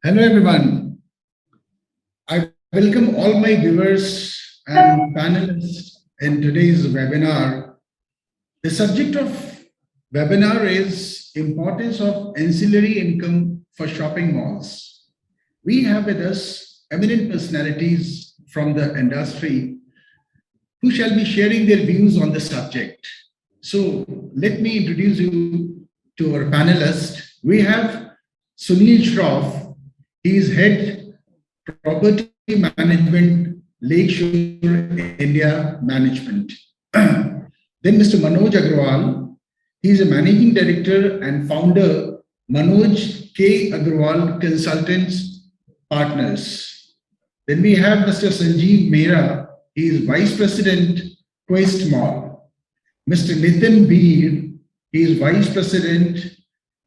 Hello, everyone. I welcome all my viewers and panelists in today's webinar. The subject of webinar is importance of ancillary income for shopping malls. We have with us eminent personalities from the industry who shall be sharing their views on the subject. So let me introduce you to our panelists. We have Sunil Shroff. He is head property management, Lakeshore India Management. Then Mr. Manoj Agrawal. He is a managing director and founder, Manoj K. Agrawal Consultants Partners. Then we have Mr. Sanjeev Mehra. He is vice president, Quest Mall. Mr. Nitin Beer. He is vice president,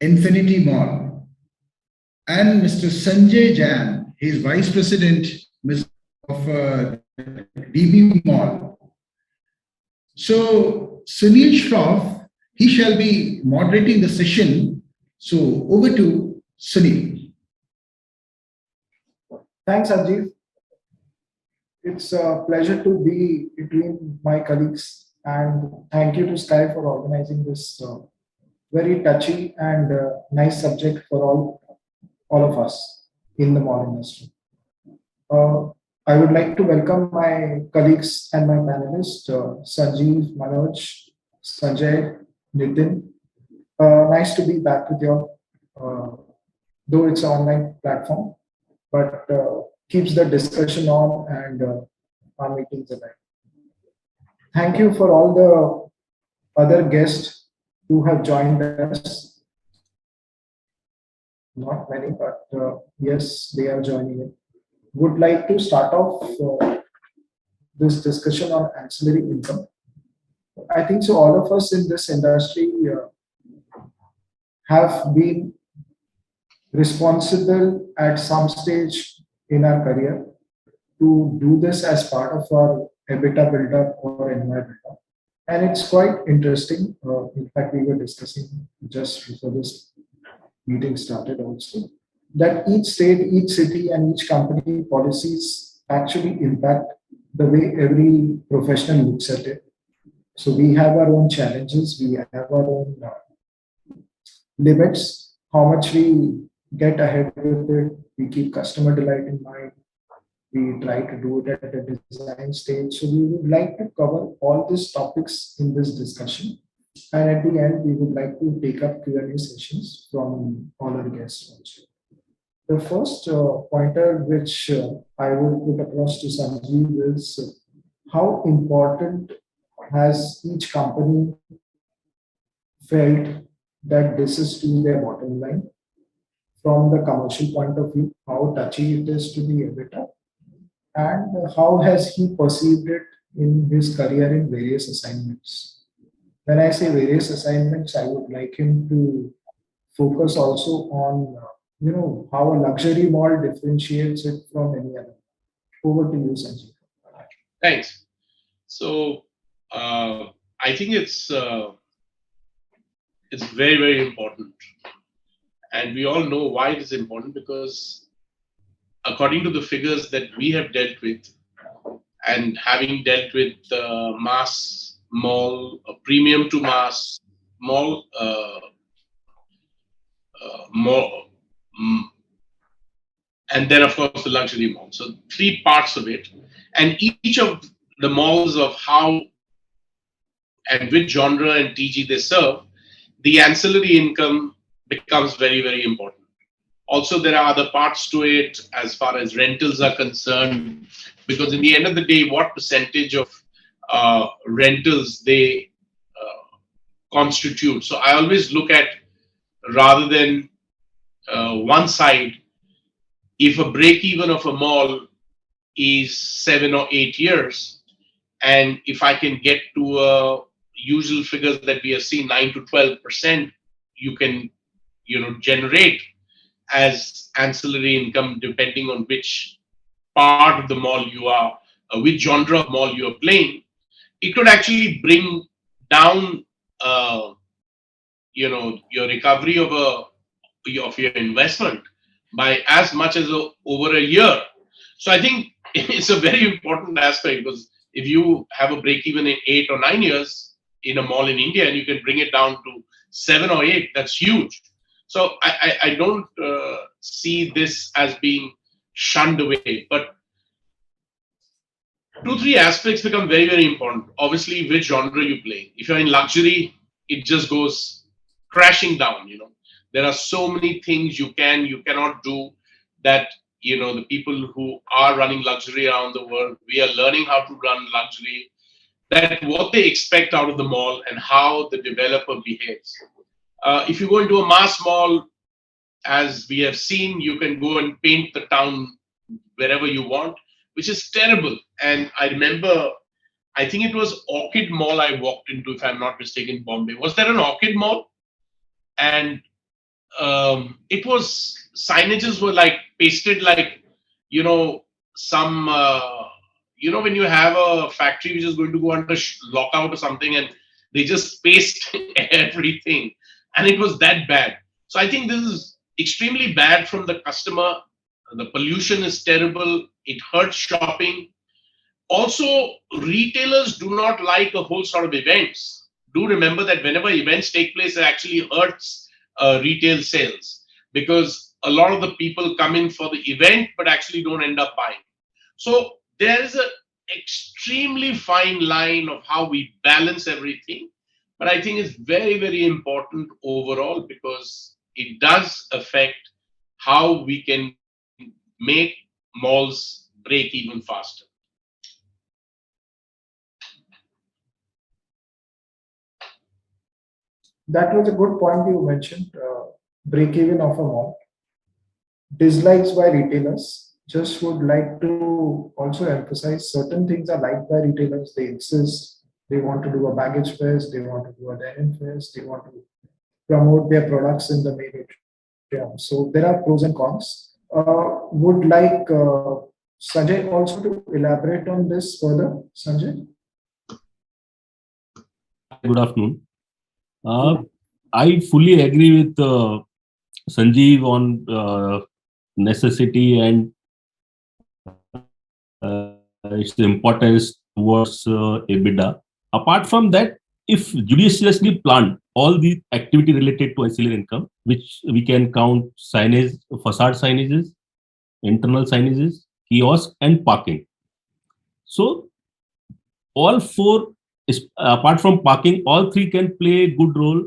Infinity Mall. And Mr. Sanjay Jan. He is vice president of DB Mall. So Sunil Shroff, he shall be moderating the session. So over to Sunil. Thanks, Ajit. It's a pleasure to be between my colleagues, and thank you to Sky for organizing this very touchy and nice subject for all of us in the mall industry. Uh, I would like to welcome my colleagues and my panelists, Sanjeev, Manoj, Sanjay, Nitin. Nice to be back with you all, though it's an online platform, but keeps the discussion on and our meetings alive. Thank you for all the other guests who have joined us. Not many, but yes, they are joining in. Would like to start off this discussion on ancillary income. I think so. All of us in this industry have been responsible at some stage in our career to do this as part of our EBITDA build-up or NY build-up. And it's quite interesting. In fact, we were discussing just before this meeting started also that each state, each city, and each company policies actually impact the way every professional looks at it. So we have our own challenges, we have our own limits, how much we get ahead with it, we keep customer delight in mind, we try to do it at a design stage. So we would like to cover all these topics in this discussion. And at the end, we would like to take up Q&A sessions from all our guests also. The first pointer which I would put across to Sanjeev is how important has each company felt that this is to their bottom line from the commercial point of view, how touchy it is to the EBITDA, and how has he perceived it in his career in various assignments. When I say various assignments, I would like him to focus also on how a luxury mall differentiates it from any other. Over to you, Sanjeev. Thanks. So I think it's very, very important, and we all know why it is important, because according to the figures that we have dealt with, and having dealt with mass mall, premium to mass mall, mall, and then of course the luxury mall. So three parts of it, and each of the malls of how and which genre and TG they serve, the ancillary income becomes very, very important. Also, there are other parts to it as far as rentals are concerned, because in the end of the day, what percentage of rentals they constitute. So I always look at, rather than one side, if a break even of a mall is 7 or 8 years, and if I can get to usual figures that we have seen, 9 to 12%, you can generate as ancillary income depending on which part of the mall you are, which genre of mall you are playing. It could actually bring down your recovery of your investment by as much as over a year. So I think it's a very important aspect, because if you have a break even in 8 or 9 years in a mall in India and you can bring it down to 7 or 8, that's huge. So I don't see this as being shunned away. But two, three aspects become very, very important. Obviously, which genre you play. If you're in luxury, it just goes crashing down. There are so many things you cannot do, that the people who are running luxury around the world, we are learning how to run luxury, that what they expect out of the mall and how the developer behaves. If you go into a mass mall, as we have seen, you can go and paint the town wherever you want, which is terrible. And I remember, I think it was Orchid Mall I walked into, if I'm not mistaken, Bombay. Was there an Orchid Mall? And it was, signages were like pasted like, you know, some, when you have a factory which is going to go under lockout or something, and they just paste everything. And it was that bad. So I think this is extremely bad from the customer. The pollution is terrible. It hurts shopping. Also, retailers do not like a whole sort of events. Do remember that whenever events take place, it actually hurts retail sales, because a lot of the people come in for the event but actually don't end up buying. So there is an extremely fine line of how we balance everything. But I think it's very, very important overall, because it does affect how we can make malls break even faster. That was a good point you mentioned. Break even of a mall. Dislikes by retailers. Just would like to also emphasize certain things are liked by retailers. They insist they want to do a baggage fest, they want to do a denim fest, they want to promote their products in the main atrium. So there are pros and cons. Would like Sanjay also to elaborate on this further. Sanjay? Good afternoon. I fully agree with Sanjeev on necessity and its importance towards EBITDA. Apart from that, if judiciously planned, all the activity related to ancillary income, which we can count signage, facade signages, internal signages, kiosk, and parking. So all four, apart from parking, all three can play a good role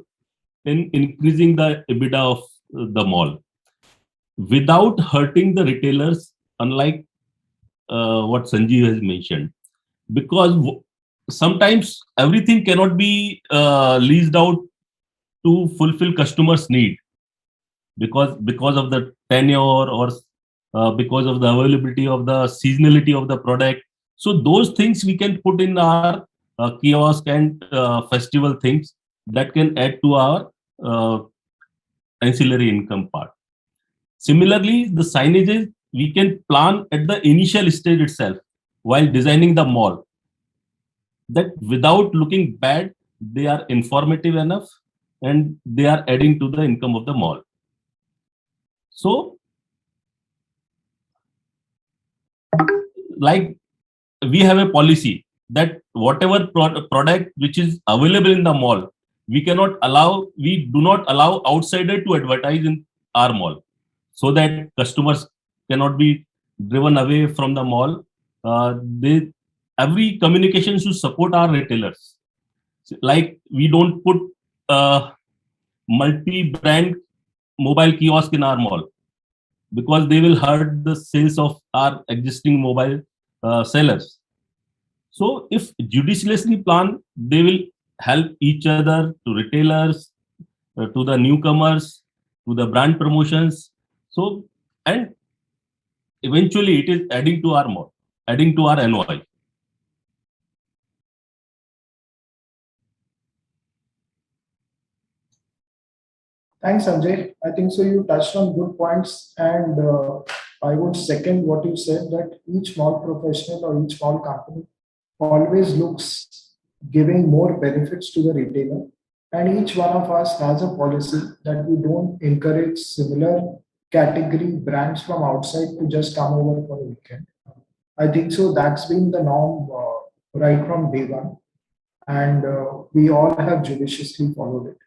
in increasing the EBITDA of the mall without hurting the retailers, unlike what Sanjeev has mentioned. Because sometimes everything cannot be leased out to fulfill customers' need, because of the tenure, or because of the availability of the seasonality of the product. So those things we can put in our kiosk and festival things that can add to our uh, ancillary income part. Similarly, the signages we can plan at the initial stage itself while designing the mall, that without looking bad, they are informative enough and they are adding to the income of the mall. So, like, we have a policy that whatever product which is available in the mall, we do not allow outsider to advertise in our mall, so that customers cannot be driven away from the mall. They Every communication should support our retailers. Like, we don't put multi-brand mobile kiosk in our mall, because they will hurt the sales of our existing mobile sellers. So if judiciously planned, they will help each other, to retailers, to the newcomers, to the brand promotions. So, and eventually it is adding to our mall, adding to our NOI. Thanks, Sanjay. I think so. You touched on good points, and I would second what you said that each mall professional or each mall company always looks giving more benefits to the retailer, and each one of us has a policy that we don't encourage similar category brands from outside to just come over for a weekend. I think so. That's been the norm right from day one, and we all have judiciously followed it.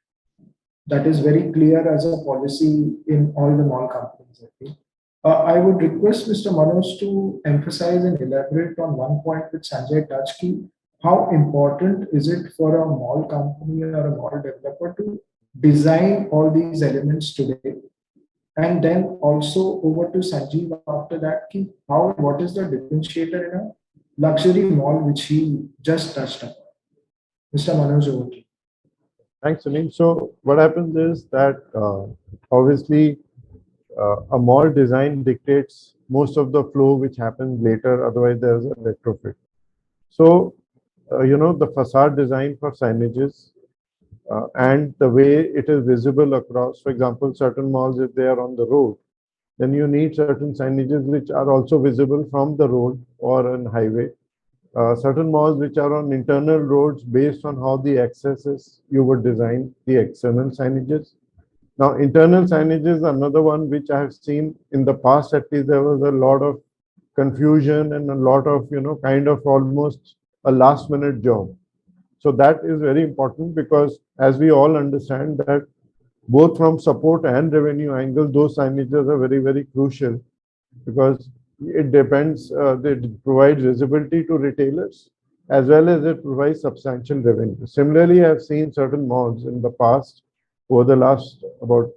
That is very clear as a policy in all the mall companies, I think. I would request Mr. Manoj to emphasize and elaborate on one point which Sanjay touched ki, how important is it for a mall company or a mall developer to design all these elements today? And then also over to Sanjeev after that, ki, how what is the differentiator in a luxury mall which he just touched upon? Mr. Manoj, over to you. Thanks, Sunil. So what happens is that obviously a mall design dictates most of the flow which happens later. Otherwise, there's a retrofit. So the facade design for signages and the way it is visible across. For example, certain malls, if they are on the road, then you need certain signages which are also visible from the road or on highway. Certain malls which are on internal roads, based on how the access is, you would design the external signages. Now, internal signages, another one which I have seen in the past, at least there was a lot of confusion and a lot of, kind of almost a last minute job. So that is very important because as we all understand that both from support and revenue angle, those signages are very, very crucial because it depends, it provides visibility to retailers as well as it provides substantial revenue. Similarly, I've seen certain malls in the past over the last about,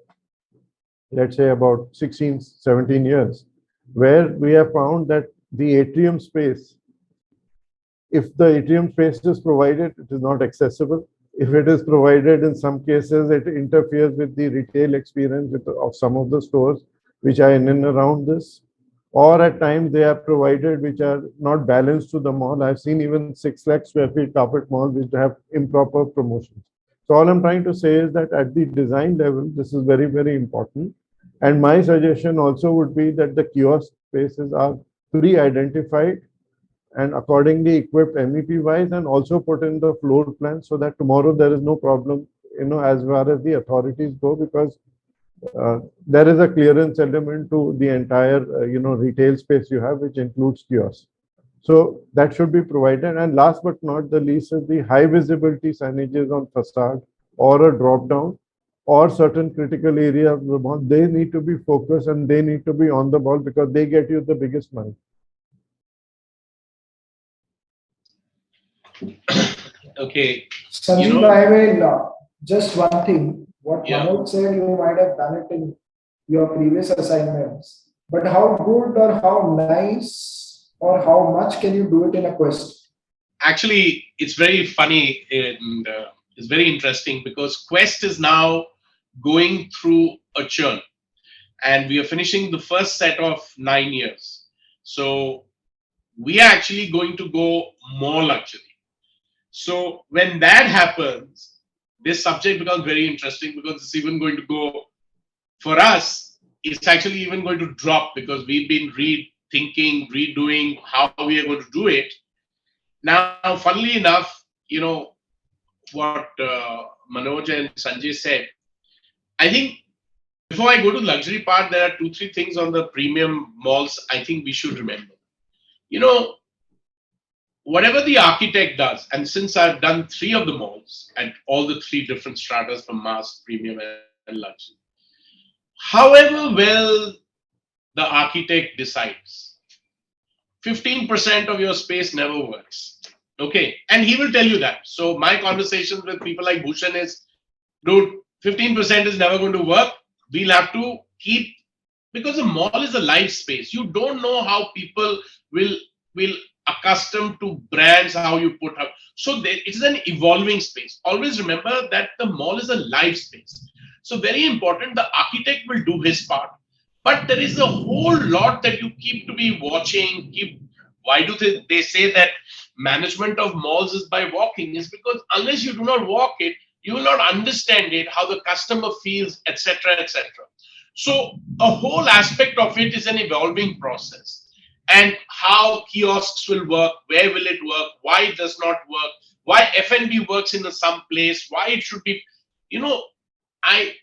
let's say about 16, 17 years, where we have found that the atrium space, if the atrium space is provided, it is not accessible. If it is provided, in some cases, it interferes with the retail experience of some of the stores which are in and around this. Or at times they are provided which are not balanced to the mall. I've seen even 6 lakh square feet carpet malls which have improper promotions. So all I'm trying to say is that at the design level, this is very, very important. And my suggestion also would be that the kiosk spaces are pre-identified and accordingly equipped MEP wise and also put in the floor plan so that tomorrow there is no problem, as far as the authorities go, because there is a clearance element to the entire, retail space you have, which includes kiosks. So that should be provided. And last but not the least is the high visibility signages on facade or a drop down or certain critical area of the mall. They need to be focused and they need to be on the ball because they get you the biggest money. Okay, you Sanjeev, know, I will just one thing. What yeah. Manoj said, you might have done it in your previous assignments. But how good or how nice or how much can you do it in a quest? Actually, it's very funny and it's very interesting because Quest is now going through a churn, and we are finishing the first set of 9 years. So we are actually going to go more luxury. So when that happens, this subject becomes very interesting because it's even going to go for us. It's actually even going to drop because we've been rethinking, redoing how we are going to do it. Now, funnily enough, what Manoj and Sanjay said. I think before I go to luxury part, there are two, three things on the premium malls I think we should remember. You know, whatever the architect does, and since I've done three of the malls and all the three different stratas from mass, premium, and luxury, however well the architect decides, 15% of your space never works. Okay. And he will tell you that. So my conversations with people like Bhushan is, dude, 15% is never going to work. We'll have to keep, because a mall is a live space. You don't know how people will accustom to brands, how you put up. So it is an evolving space. Always remember that the mall is a live space. So very important, the architect will do his part. But there is a whole lot that you keep to be watching. Why do they say that management of malls is by walking? Is because unless you do not walk it, you will not understand it, how the customer feels, etc., etc. So a whole aspect of it is an evolving process. And how kiosks will work, where will it work, why it does not work, why F&B works in some place, why it should be, you know, I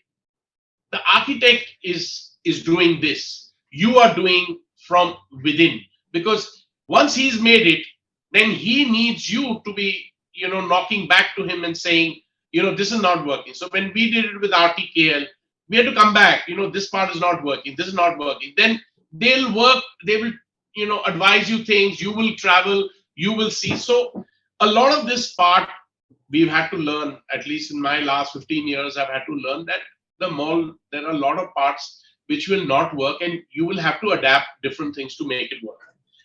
the architect is is doing this. You are doing from within, because once he's made it, then he needs you to be, knocking back to him and saying, this is not working. So when we did it with RTKL, we had to come back, this part is not working, this is not working. Then they'll work, they will, advise you things, you will travel, you will see. So a lot of this part we've had to learn, at least in my last 15 years, I've had to learn that the mall, there are a lot of parts which will not work, and you will have to adapt different things to make it work.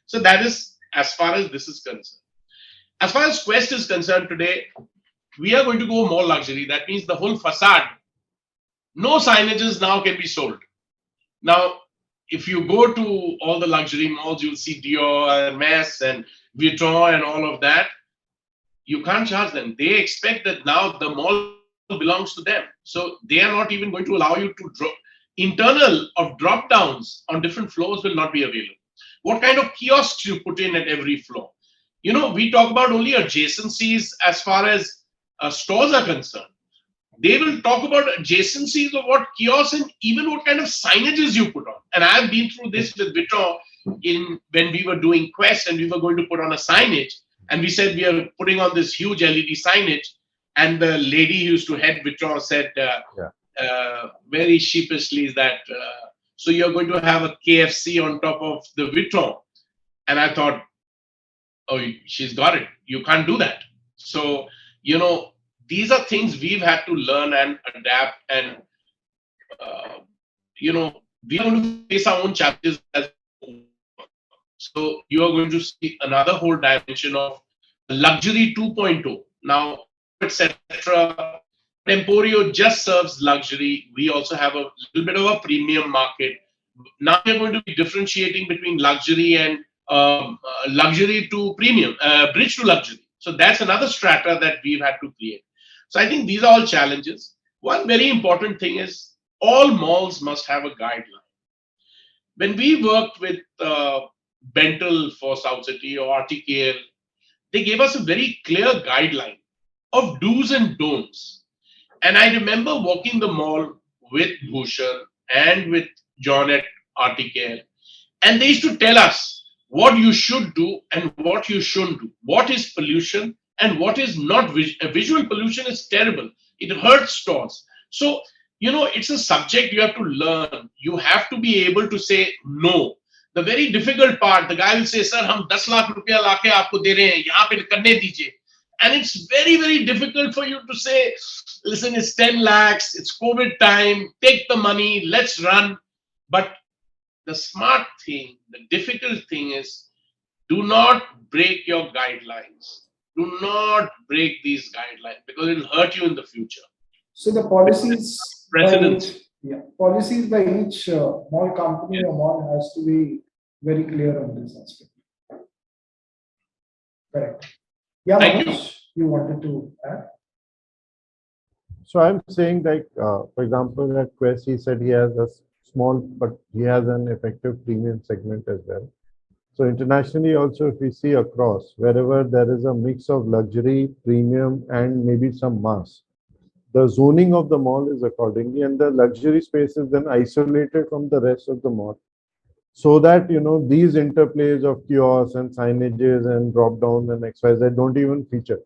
So that is as far as this is concerned. As far as Quest is concerned today, we are going to go more luxury. That means the whole facade, no signages now can be sold. Now, if you go to all the luxury malls, you'll see Dior and Hermes and Vuitton and all of that. You can't charge them. They expect that now the mall belongs to them. So they are not even going to allow you to drop. Internal of drop downs on different floors will not be available. What kind of kiosks you put in at every floor? We talk about only adjacencies as far as stores are concerned. They will talk about adjacencies of what kiosks and even what kind of signages you put on. And I've been through this with Vuitton when we were doing Quest and we were going to put on a signage. And we said we are putting on this huge LED signage. And the lady who used to head Vuitton said very sheepishly that, so you're going to have a KFC on top of the Vuitton. And I thought, oh, she's got it. You can't do that. So, these are things we've had to learn and adapt. And, we are going to face our own challenges as so you are going to see another whole dimension of luxury 2.0. Now, etc. Emporio just serves luxury. We also have a little bit of a premium market. Now we're going to be differentiating between luxury and luxury to premium, bridge to luxury. So that's another strata that we've had to create. So I think these are all challenges. One very important thing is all malls must have a guideline. When we worked with Bentel for South City or RTKL, they gave us a very clear guideline of do's and don'ts. And I remember walking the mall with Bhushan and with John at RTKL, and they used to tell us what you should do and what you shouldn't do. What is pollution and what is not. Visual pollution is terrible. It hurts stores. So, it's a subject you have to learn. You have to be able to say no. The very difficult part, the guy will say, sir, hum 10 lakh rupiya laake aapko de rahe hain, yahan pe karne dijiye. And it's very, very difficult for you to say, listen, it's 10 lakhs, it's COVID time, take the money, let's run. But the smart thing, the difficult thing is, do not break your guidelines. Do not break these guidelines because it will hurt you in the future. So the policies Precedents. policies by each mall company or mall has to be very clear on this aspect. Correct. Yeah, Thank Manoj, you wanted to add? So I'm saying like, for example, at Quest, he said he has a small, but he has an effective premium segment as well. So internationally also, if we see across, wherever there is a mix of luxury, premium, and maybe some mass, the zoning of the mall is accordingly, and the luxury space is then isolated from the rest of the mall. So that, these interplays of kiosks and signages and drop down and XYZ don't even feature.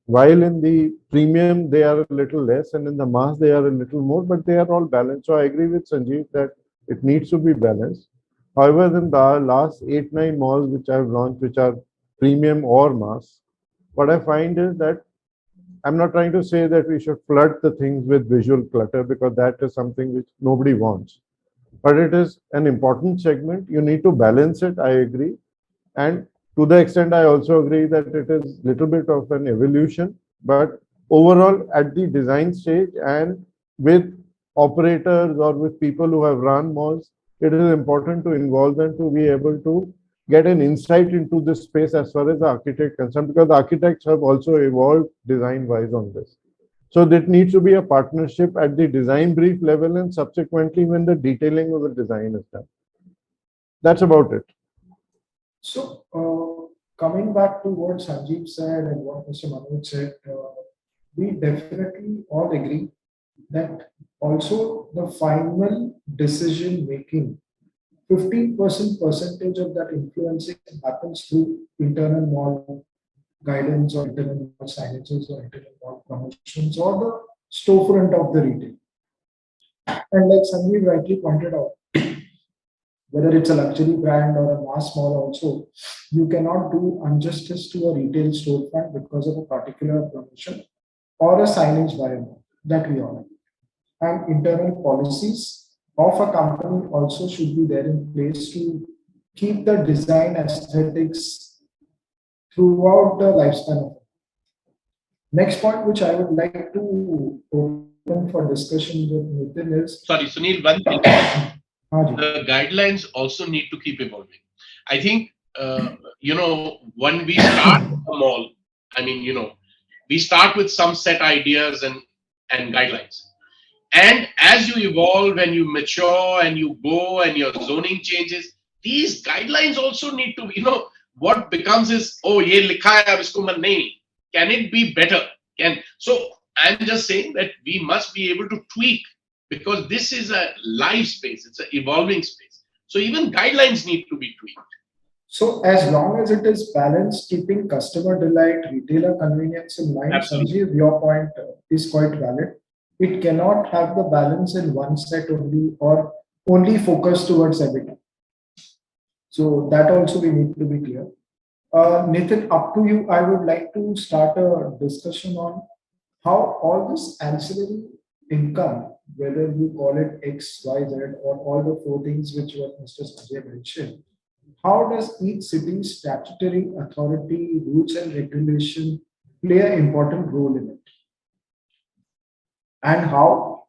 While in the premium, they are a little less, and in the mass, they are a little more, but they are all balanced. So I agree with Sanjeev that it needs to be balanced. However, in the last 8-9 malls which I've launched, which are premium or mass, what I find is that I'm not trying to say that we should flood the things with visual clutter, because that is something which nobody wants. But it is an important segment. You need to balance it, I agree. And to the extent, I also agree that it is a little bit of an evolution. But overall, at the design stage and with operators or with people who have run malls, it is important to involve them to be able to get an insight into this space as far as the architect is concerned, because the architects have also evolved design-wise on this. So that needs to be a partnership at the design brief level and subsequently when the detailing of the design is done. That's about it. So coming back to what Sanjeev said and what Mr. Manoj said, we definitely all agree that Also, the final decision making, 15% percentage of that influencing happens through internal mall guidance or internal mall signages or internal mall promotions or the storefront of the retail. And like Sanjeev rightly pointed out, whether it's a luxury brand or a mass mall also, you cannot do injustice to a retail storefront because of a particular promotion or a signage by a mall that we all know. And internal policies of a company also should be there in place to keep the design aesthetics throughout the lifespan of it. Next point, which I would like to open for discussion with Nitin is, Sorry, Sunil, one thing. Haji. The guidelines also need to keep evolving. I think, when we start a mall, I mean, we start with some set ideas and guidelines. And as you evolve and you mature and you go and your zoning changes, these guidelines also need to, what becomes is, oh, ye likha hai, ab isko man nahi. Can it be better? So I'm just saying that we must be able to tweak because this is a live space, it's an evolving space. So even guidelines need to be tweaked. So as long as it is balanced, keeping customer delight, retailer convenience in mind, Absolutely. Sanjeev, your point is quite valid. It cannot have the balance in one set only or only focus towards EBITDA. So that also we need to be clear. Nitin, up to you. I would like to start a discussion on how all this ancillary income, whether you call it X, Y, Z, or all the four things which what Mr. Sanjay mentioned, how does each city's statutory authority, rules and regulation play an important role in it? And how,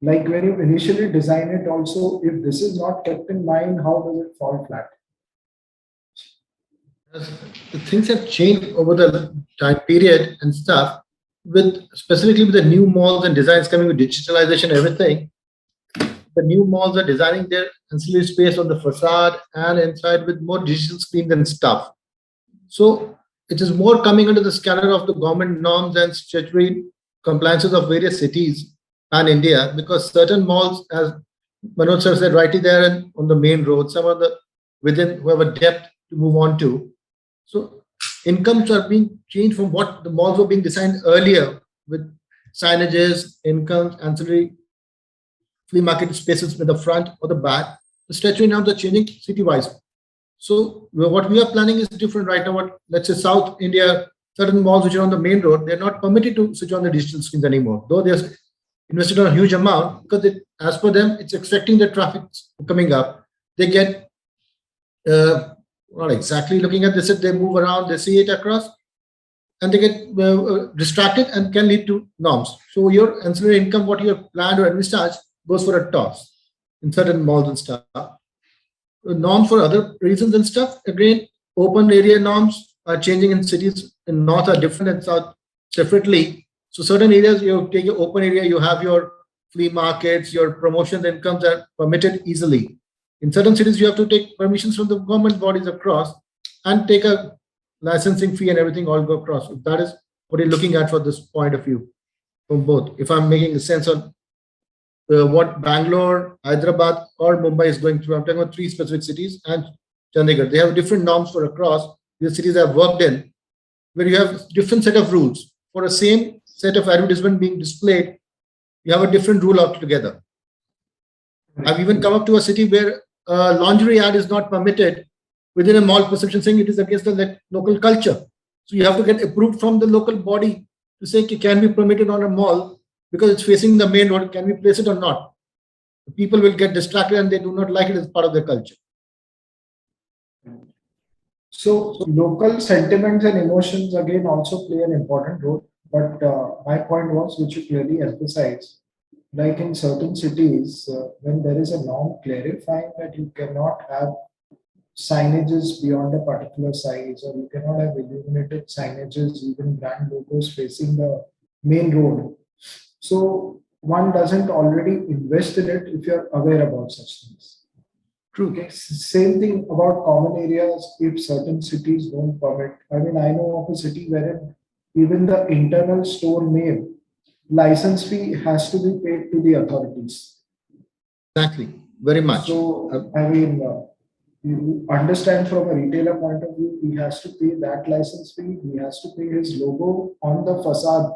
like when you initially design it also, if this is not kept in mind, how does it fall flat? As the things have changed over the time period and stuff, with specifically with the new malls and designs coming with digitalization and everything, the new malls are designing their ancillary space on the facade and inside with more digital screens and stuff. So it is more coming under the scanner of the government norms and statutory compliances of various cities and India because certain malls, as Manoj sir said, rightly there and on the main road, some of the within who have a depth to move on to. So incomes are being changed from what the malls were being designed earlier with signages, incomes, ancillary flea market spaces in the front or the back. The statutory norms are changing city-wise. So what we are planning is different right now. What let's say South India, certain malls which are on the main road, they're not permitted to switch on the digital screens anymore. Though they're invested on a huge amount because as per them, it's expecting the traffic coming up. They get not exactly looking at this. They move around, they see it across, and they get distracted and can lead to norms. So your ancillary income, what you have planned or envisaged, goes for a toss in certain malls and stuff. Norms for other reasons and stuff. Again, open area norms are changing in cities. In north are different and south separately. So certain areas you take your open area, you have your flea markets, your promotions incomes are permitted easily. In certain cities, you have to take permissions from the government bodies across and take a licensing fee and everything all go across. So that is what you're looking at for this point of view from both. If I'm making sense on what Bangalore, Hyderabad, or Mumbai is going through. I'm talking about three specific cities and Chandigarh. They have different norms for across. The cities I've worked in, where you have different set of rules for a same set of advertisement being displayed. You have a different rule altogether. I've even come up to a city where a laundry ad is not permitted within a mall perception, saying it is against the local culture. So you have to get approved from the local body to say it can be permitted on a mall because it's facing the main road. Can we place it or not? People will get distracted and they do not like it as part of their culture. So local sentiments and emotions again also play an important role. But my point was, which you clearly emphasized, like in certain cities, when there is a norm clarifying that you cannot have signages beyond a particular size, or you cannot have illuminated signages, even brand logos facing the main road. So one doesn't already invest in it if you're aware about such things. True. Okay. Same thing about common areas if certain cities don't permit. I mean, I know of a city wherein even the internal store name license fee has to be paid to the authorities. Exactly. Very much. So, I mean, you understand from a retailer point of view, he has to pay that license fee, he has to pay his logo on the facade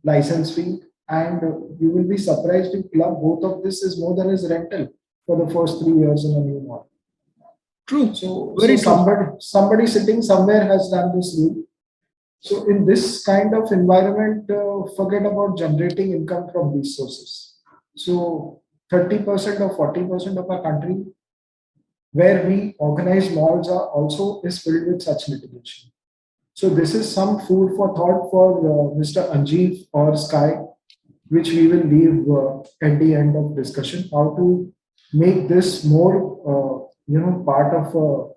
license fee, and you will be surprised if club both of this is more than his rental for the first 3 years in a new mall. True. So, Very true. somebody sitting somewhere has done this rule. So in this kind of environment, forget about generating income from these sources. So 30% or 40% of our country where we organize malls are also is filled with such litigation. So this is some food for thought for Mr. Anjeev or Sky, which we will leave at the end of discussion. How to make this more, part of a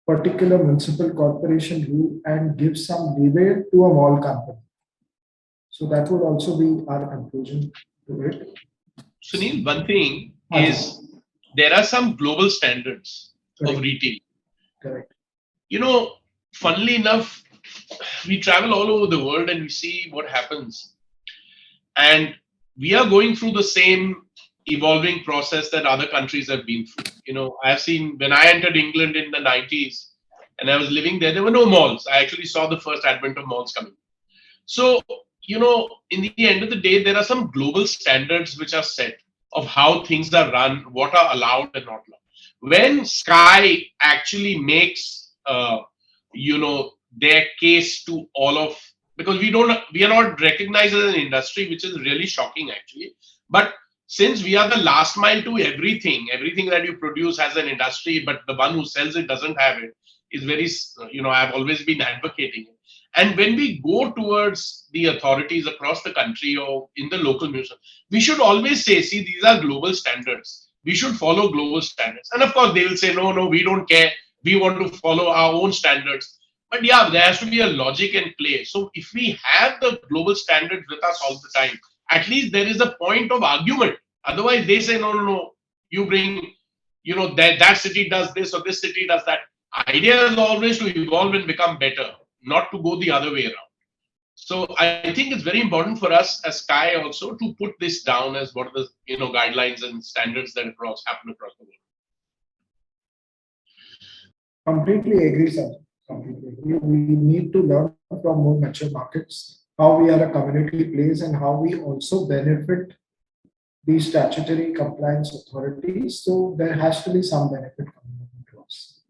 particular municipal corporation rule and give some leeway to a mall company. So that would also be our conclusion to it. Sunil, one thing Ajay, is there are some global standards of correct, retail. correct. You know, funnily enough, we travel all over the world and we see what happens. And we are going through the same evolving process that other countries have been through. I've seen when I entered England in the 90s and I was living there were no malls. I actually saw the first advent of malls coming. So, in the end of the day, there are some global standards which are set of how things are run, what are allowed and not allowed. When Sky actually makes, their case to all of, because we are not recognized as an industry, which is really shocking actually. But since we are the last mile to everything that you produce has an industry, but the one who sells it doesn't have it, is very, I've always been advocating it. And when we go towards the authorities across the country or in the local museum, we should always say, see, these are global standards. We should follow global standards. And of course, they will say, no, no, we don't care. We want to follow our own standards. But yeah, there has to be a logic and play. So if we have the global standards with us all the time, at least there is a point of argument. Otherwise, they say, no, no, no, you bring, that city does this or this city does that. Idea is always to evolve and become better, not to go the other way around. So I think it's very important for us as Sky also to put this down as what are the guidelines and standards that happen across the world. Completely agree, sir. Completely agree. We need to learn from more mature markets how we are a community place and how we also benefit the statutory compliance authorities. So there has to be some benefit coming to us,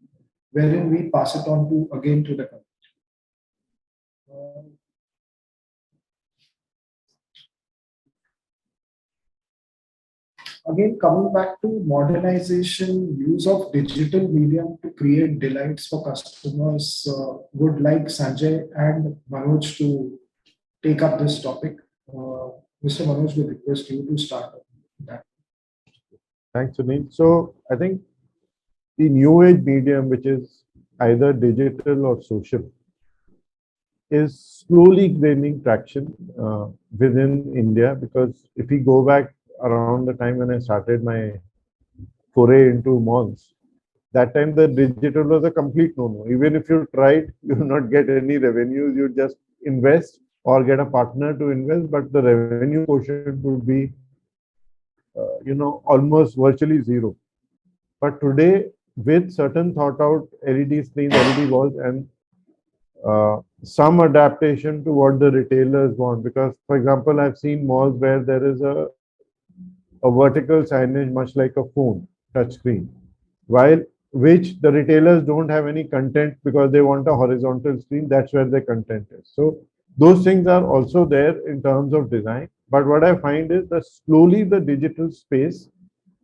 wherein we pass it on to again to the community. Again, coming back to modernization, use of digital medium to create delights for customers, would like Sanjay and Manoj to take up this topic. Mr. Manoj, we request you to start that. Thanks, Sunil. So I think the new age medium, which is either digital or social, is slowly gaining traction within India, because if we go back around the time when I started my foray into malls, that time the digital was a complete no-no. Even if you tried, you will not get any revenues. You just invest or get a partner to invest, but the revenue portion would be, almost virtually zero. But today, with certain thought out LED screens, LED walls, and some adaptation to what the retailers want. Because, for example, I've seen malls where there is a vertical signage, much like a phone touchscreen, while which the retailers don't have any content because they want a horizontal screen. That's where the content is. So those things are also there in terms of design. But what I find is that slowly the digital space,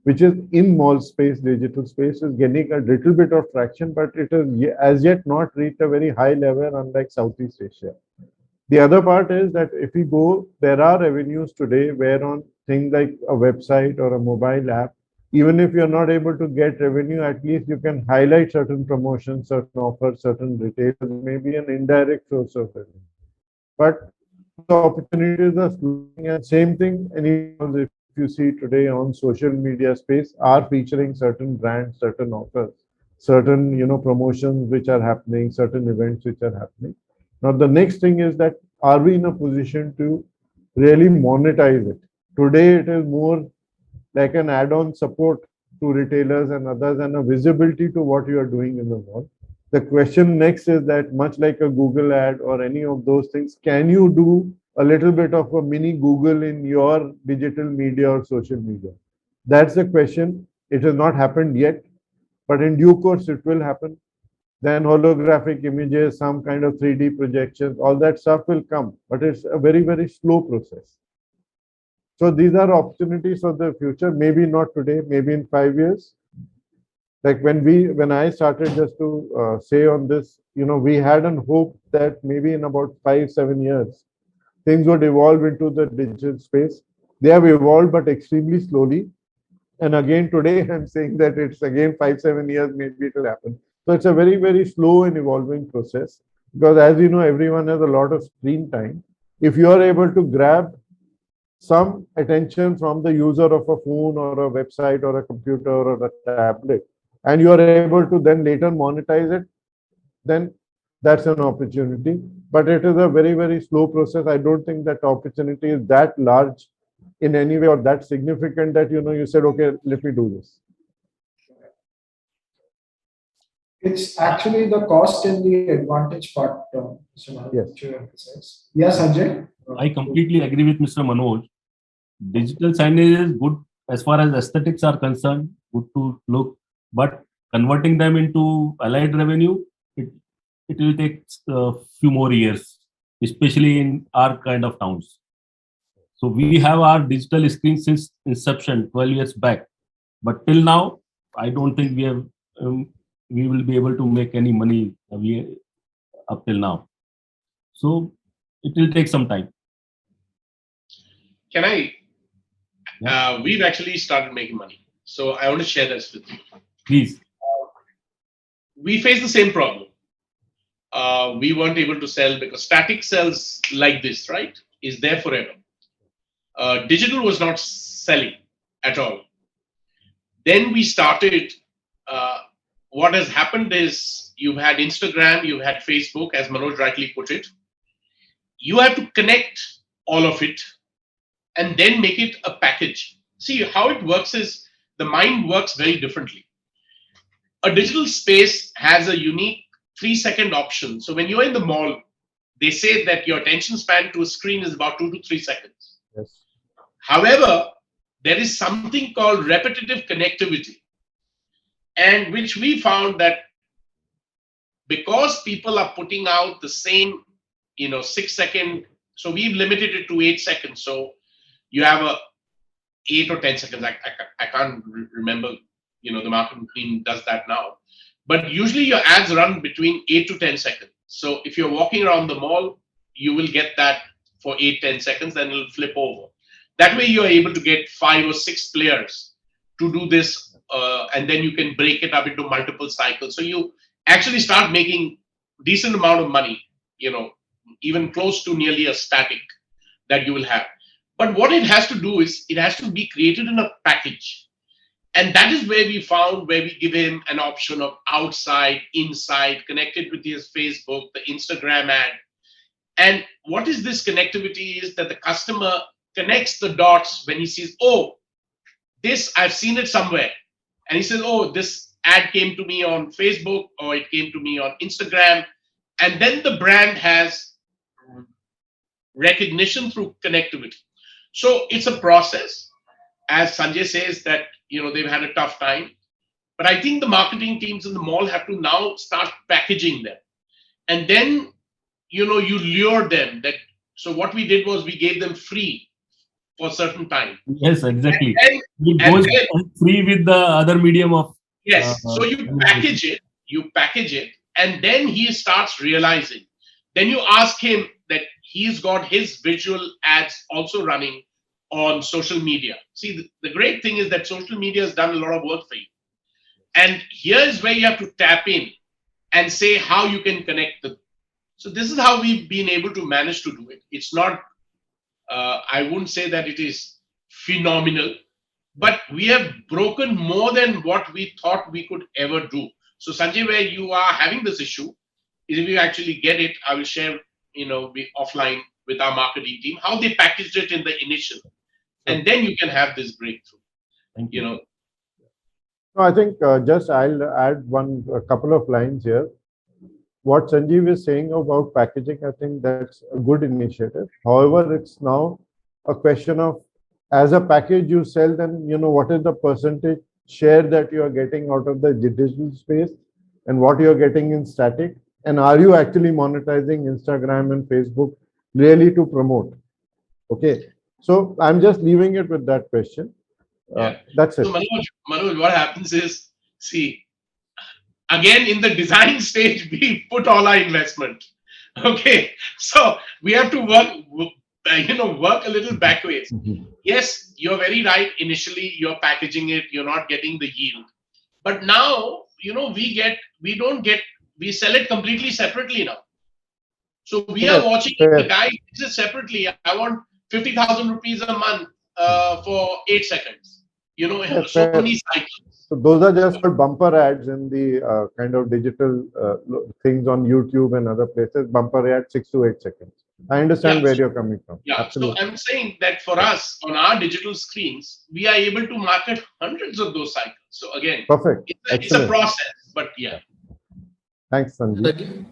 which is in mall space, digital space, is getting a little bit of traction, but it has as yet not reached a very high level, unlike Southeast Asia. The other part is that if we go, there are revenues today where on things like a website or a mobile app, even if you're not able to get revenue, at least you can highlight certain promotions, certain offers, certain retailers, maybe an indirect source of revenue. But those opportunities are slowing, and same thing, anyone, if you see today on social media space, are featuring certain brands, certain offers, certain promotions which are happening, certain events which are happening. Now the next thing is that, are we in a position to really monetize it. Today, it is more like an add-on support to retailers and others and a visibility to what you are doing in the mall. The question next is that much like a Google ad or any of those things, can you do a little bit of a mini Google in your digital media or social media? That's the question. It has not happened yet, but in due course it will happen. Then holographic images, some kind of 3D projections, all that stuff will come, but it's a very, very slow process. So these are opportunities for the future. Maybe not today, maybe in 5 years. Like when I started, just to say on this, we had an hope that maybe in about 5, 7 years, things would evolve into the digital space. They have evolved, but extremely slowly. And again, today I'm saying that it's again 5, 7 years, maybe it will happen. So it's a very, very slow and evolving process because, as you know, everyone has a lot of screen time. If you are able to grab some attention from the user of a phone or a website or a computer or a tablet, and you are able to then later monetize it, then that's an opportunity. But it is a very, very slow process. I don't think that opportunity is that large in any way or that significant that you said, okay, let me do this. It's actually the cost and the advantage part, Mr. Manoj, Yes. which you emphasize. Yes, Sanjay? I completely agree with Mr. Manoj. Digital signage is good as far as aesthetics are concerned, good to look, but converting them into allied revenue, it, it will take a few more years, especially in our kind of towns. So we have our digital screen since inception 12 years back, but till now, I don't think we will be able to make any money up till now. So it will take some time. Can I? Yeah. We've actually started making money. So I want to share this with you. Please. We face the same problem. We weren't able to sell because static sells like this, right? Is there forever. Digital was not selling at all. Then we started. What has happened is you've had Instagram, you've had Facebook, as Manoj rightly put it. You have to connect all of it and then make it a package. See, how it works is the mind works very differently. A digital space has a unique 3-second option. So when you're in the mall, they say that your attention span to a screen is about 2 to 3 seconds. Yes. However, there is something called repetitive connectivity, and which we found that because people are putting out the same, 6-second, so we've limited it to 8 seconds. So you have a 8 or 10 seconds. I can't remember, the marketing team does that now. But usually your ads run between 8 to 10 seconds. So if you're walking around the mall, you will get that for 8-10 seconds, then it'll flip over. That way you're able to get 5 or 6 players to do this, and then you can break it up into multiple cycles. So you actually start making decent amount of money, even close to nearly a static that you will have. But what it has to do is it has to be created in a package. And that is where we found where we give him an option of outside, inside, connected with his Facebook, the Instagram ad. And what is this connectivity is that the customer connects the dots when he sees, oh, this, I've seen it somewhere. And he says, oh, this ad came to me on Facebook or it came to me on Instagram. And then the brand has recognition through connectivity. So it's a process. As Sanjay says that, they've had a tough time. But I think the marketing teams in the mall have to now start packaging them. And then, you lure them that. So what we did was we gave them free for a certain time. Yes, exactly. And It then, goes free with the other medium of. yes. So you package it, and then he starts realizing. Then you ask him that he's got his visual ads also running on social media. See, the great thing is that social media has done a lot of work for you. And here is where you have to tap in and say how you can connect them. So this is how we've been able to manage to do it. It's not, I wouldn't say that it is phenomenal, but we have broken more than what we thought we could ever do. So Sanjay, where you are having this issue, is if you actually get it, I will share, offline with our marketing team, how they packaged it in the initial, and then you can have this breakthrough. Thank You you. know, No, I think just I'll add a couple of lines here. What Sanjeev is saying about packaging, I think that's a good initiative. However, it's now a question of, as a package you sell, then what is the percentage share that you are getting out of the digital space, and what you are getting in static, and are you actually monetizing Instagram and Facebook really to promote? Okay, so I'm just leaving it with that question. yeah. That's So it. Manoj, what happens is, see, again in the design stage, we put all our investment. Okay, so we have to work a little backwards. Yes, you're very right. Initially, you're packaging it, you're not getting the yield. But now, we sell it completely separately now. So we are Fair, watching the fair. guy uses separately. I want 50,000 rupees a month for 8 seconds. So Fair. many cycles. So those are just called bumper ads in the kind of digital things on YouTube and other places. Bumper ad 6 to 8 seconds. I understand where Yes. you're coming from. Yeah. So Absolutely. I'm saying that for us on our digital screens, we are able to market hundreds of those cycles. So again, Perfect. it's a Excellent. process, but yeah. Thanks, And Sanjeev. again,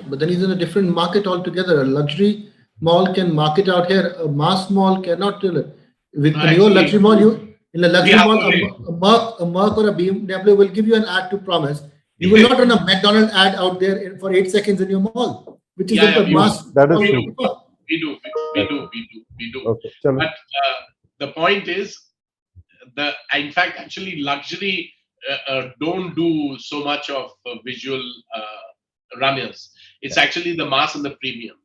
but then he's in a different market altogether. A luxury mall can market out here. A mass mall cannot. With No, in your actually, luxury mall, in a we luxury have mall, to wait. a Merc or a BMW will give you an ad to promise. You will Yeah, not run a McDonald's ad out there for 8 seconds in your mall, which is yeah, what the we True. do. mass That is mall We will do. true. prefer. We do. We do. Okay. Chalo. But the point is, in fact, actually, luxury don't do so much of visual runners. It's actually the mass and the premium.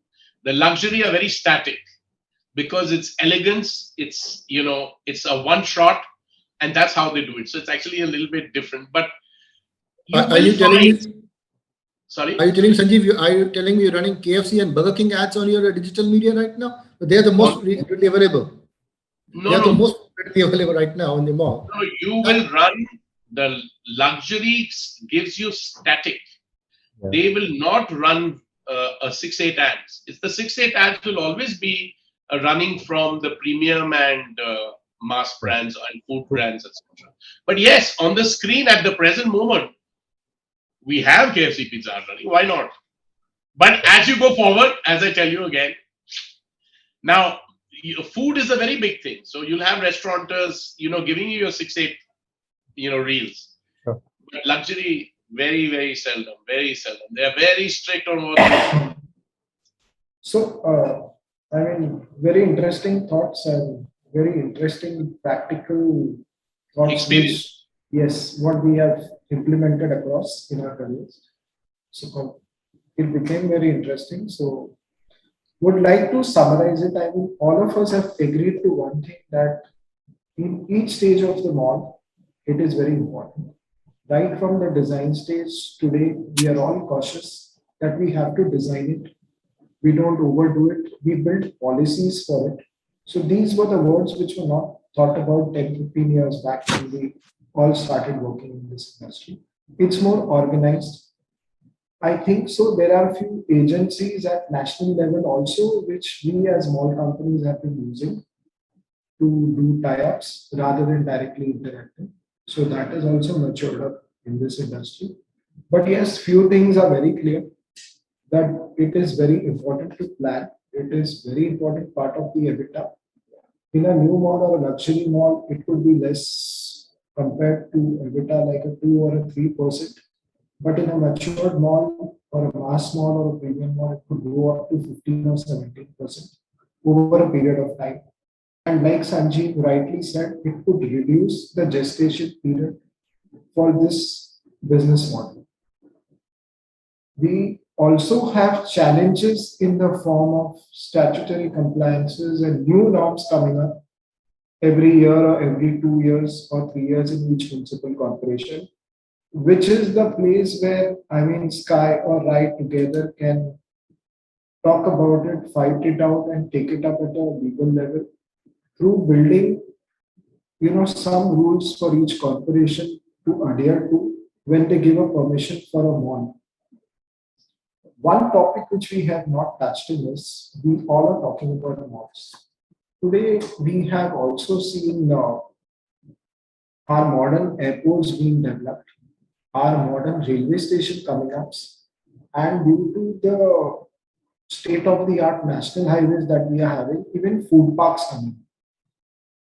The luxury are very static because it's elegance. It's a one shot, and that's how they do it. So it's actually a little bit different. But you Are will you telling find. me? Sorry. Are you telling Sanjeev? Are you telling me you're running KFC and Burger King ads on your digital media right now? They are the most readily available. They No, are the no. most readily available right now in the mall. No, you will run the luxury gives you static. Yeah. They will not run a 6-8 ads. It's the 6-8 ads will always be running from the premium and mass brands and food brands, etc. But yes, on the screen at the present moment, we have KFC Pizza Hut running. Why not? But as you go forward, as I tell you again, now food is a very big thing. So you'll have restaurateurs, giving you your 6-8, reels. Sure. But luxury, very, very seldom. Very seldom. They are very strict on what. So, very interesting thoughts and very interesting practical thoughts, Experience. which, yes, what we have implemented across in our careers. So, it became very interesting. So, would like to summarize it. All of us have agreed to one thing, that in each stage of the mall, it is very important. Right from the design stage, today, we are all cautious that we have to design it. We don't overdo it. We build policies for it. So these were the words which were not thought about 10, 15 years back when we all started working in this industry. It's more organized. I think so. There are a few agencies at national level also, which we as small companies have been using to do tie-ups rather than directly interacting. So that is also matured up in this industry. But yes, few things are very clear, that it is very important to plan. It is very important part of the EBITDA. In a new mall or a luxury mall, it could be less compared to EBITDA, like a 2 or a 3%. But in a matured mall or a mass mall or a premium mall, it could go up to 15 or 17% over a period of time. And like Sanjeev rightly said, it could reduce the gestation period for this business model. We also have challenges in the form of statutory compliances and new norms coming up every year or every 2 years or 3 years in each municipal corporation, which is the place where, Sky or Rai together can talk about it, fight it out, and take it up at a legal level through building, some rules for each corporation to adhere to when they give a permission for a mall. One topic which we have not touched in is we all are talking about malls. Today, we have also seen our modern airports being developed, our modern railway station coming up, and due to the state of the art national highways that we are having, even food parks coming.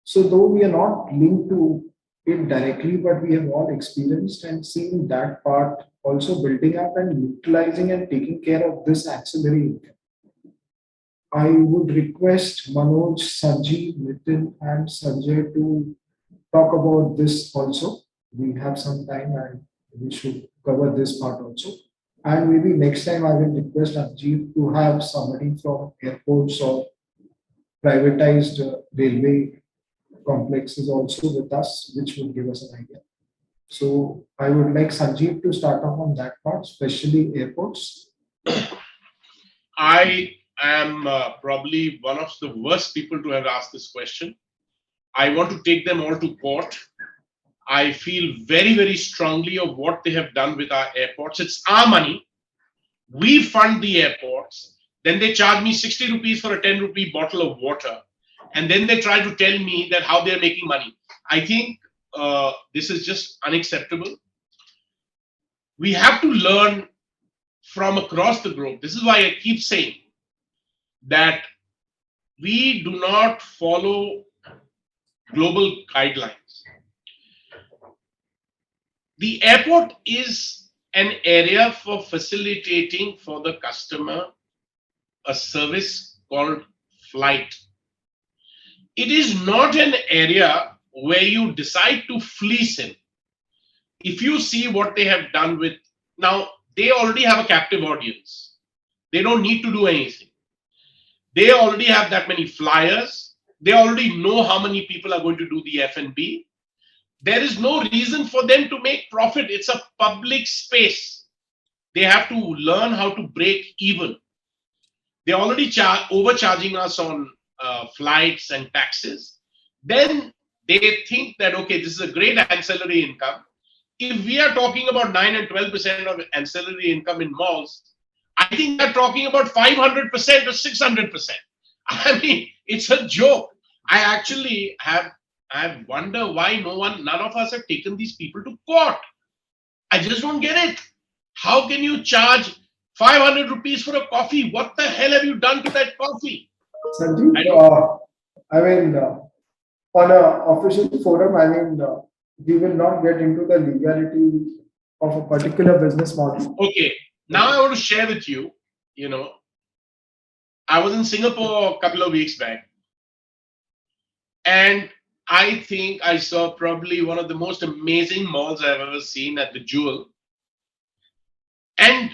So, though we are not linked to it directly, but we have all experienced and seen that part also building up and utilizing and taking care of this ancillary income. I would request Manoj, Sanjeev, Nitin, and Sanjay to talk about this also. We have some time and we should cover this part also. And maybe next time I will request Ajit to have somebody from airports or privatized railway complexes also with us, which will give us an idea. So I would like Sanjeev to start off on that part, especially airports. I am probably one of the worst people to have asked this question. I want to take them all to court. I feel very, very strongly of what they have done with our airports. It's our money. We fund the airports. Then they charge me 60 rupees for a 10 rupee bottle of water. And then they try to tell me that how they're making money. I think this is just unacceptable. We have to learn from across the globe. This is why I keep saying that we do not follow global guidelines. The airport is an area for facilitating for the customer a service called flight. It is not an area where you decide to fleece him. If you see what they have done with, now they already have a captive audience. They don't need to do anything. They already have that many flyers. They already know how many people are going to do the F&B. There is no reason for them to make profit. It's a public space. They have to learn how to break even. They're already overcharging us on flights and taxes. Then they think that, okay, this is a great ancillary income. If we are talking about 9 and 12% of ancillary income in malls, I think they're talking about 500% or 600%. I mean, it's a joke. I actually I wonder why none of us have taken these people to court. I just don't get it. How can you charge 500 rupees for a coffee? What the hell have you done to that coffee? Sanjeev, I don't. I mean, on a official forum, I mean, we will not get into the legality of a particular business model. Okay, now I want to share with you. You know, I was in Singapore a couple of weeks back, and I think I saw probably one of the most amazing malls I've ever seen at the Jewel. And